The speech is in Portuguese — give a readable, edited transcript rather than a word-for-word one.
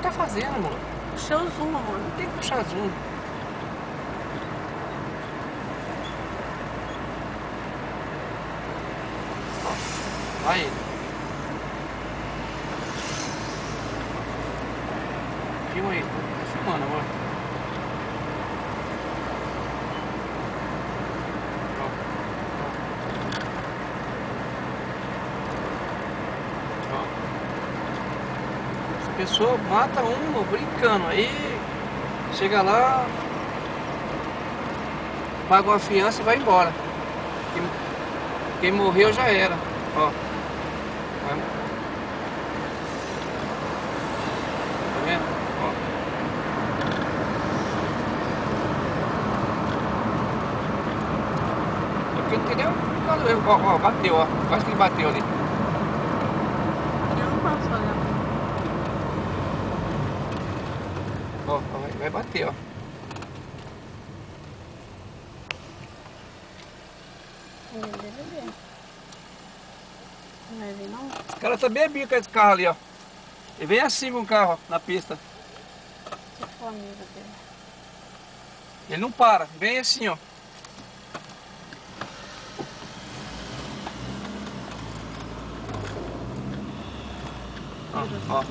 tá fazendo, amor? Puxou o zoom, amor. Não tem que puxar zoom. Ó, vai ele. Filma aí. Tá filmando, amor. A pessoa mata um brincando, aí chega lá, paga uma fiança e vai embora. Quem morreu já era. Ó. Tá vendo? Ó. É porque não tem nem quando eu, ó, bateu, ó. Quase que ele bateu ali. Eu não posso olhar. Ó, vai bater, ó. Ele deve ver. Não vai ver, não? O cara tá bem bico esse carro ali, ó. Ele vem assim com o carro, ó, na pista. Se for amigo dele. Ele não para, vem assim, ó. Ó, ó.